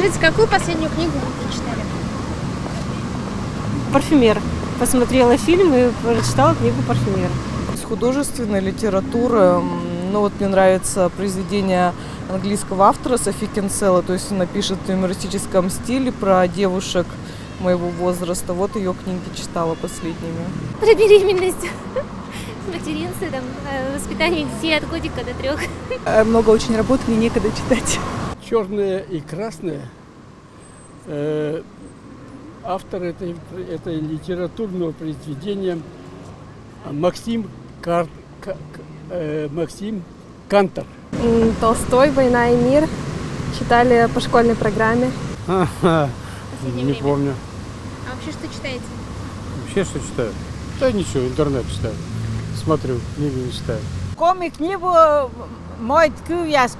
Скажите, какую последнюю книгу вы прочитали? «Парфюмер». Посмотрела фильм и прочитала книгу «Парфюмер». С художественной литературы, ну вот мне нравится произведение английского автора Софи Кинселла, то есть она пишет в юмористическом стиле про девушек моего возраста. Вот ее книги читала последними. Про беременность, материнство, там, воспитание детей от годика до 3. Много очень работ, мне некогда читать. «Черное и красное». Автор этой литературного произведения Максим Кантор. Толстой «Война и мир». Читали по школьной программе. Не помню. А вообще что читаете? Вообще что читаю? Да ничего, интернет читаю. Смотрю, книги не читаю. Книгу «Мой ткуяс»,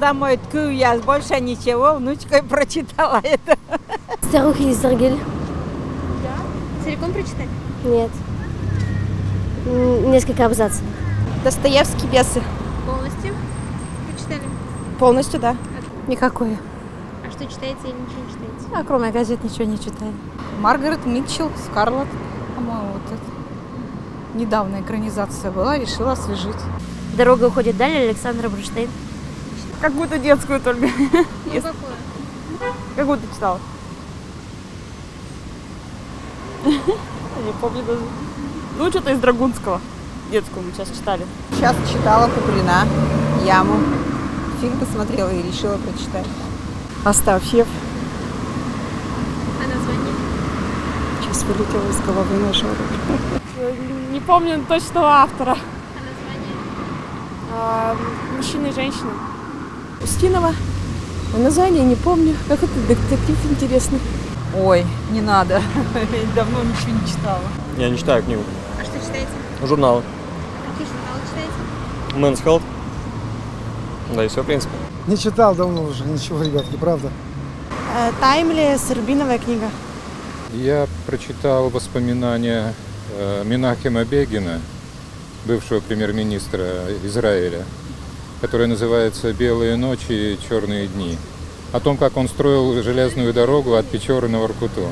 да, «Мой ткуяс». Больше ничего, внучка прочитала это. «Старуха из Заргель». Да? Целиком прочитали? Нет. Несколько абзацев. Достоевский «Бесы». Полностью прочитали? Полностью, да. Никакое. А что читаете или ничего не читаете? А кроме газет ничего не читаю. Маргарет Митчелл, «Скарлетт». По-моему, вот это. Недавно экранизация была, решила освежить. «Дорога уходит вдаль» Александра Бурштейн. Какую-то детскую только. Ну, какое? Какую ты читала? Не помню даже. Ну, что-то из Драгунского. Детскую мы сейчас читали. Сейчас читала Куприна, «Яму». Фильм посмотрела и решила прочитать. Астафьев. А название? Сейчас вылетело из головы на жару. Не помню точного автора. А название? Мужчина и женщина. Устинова. А название не помню. Как это детектив интересный. Ой, не надо. Давно ничего не читала. Я не читаю книгу. А что читаете? Журналы. Какие журналы читаете? Men's Health. Да и все, в принципе. Не читал давно уже ничего, ребятки, правда. Таймли, Сырбиновая книга. Я прочитал воспоминания Менахема Бегина, бывшего премьер-министра Израиля, которое называется «Белые ночи и черные дни», о том, как он строил железную дорогу от Печоры на Воркуту.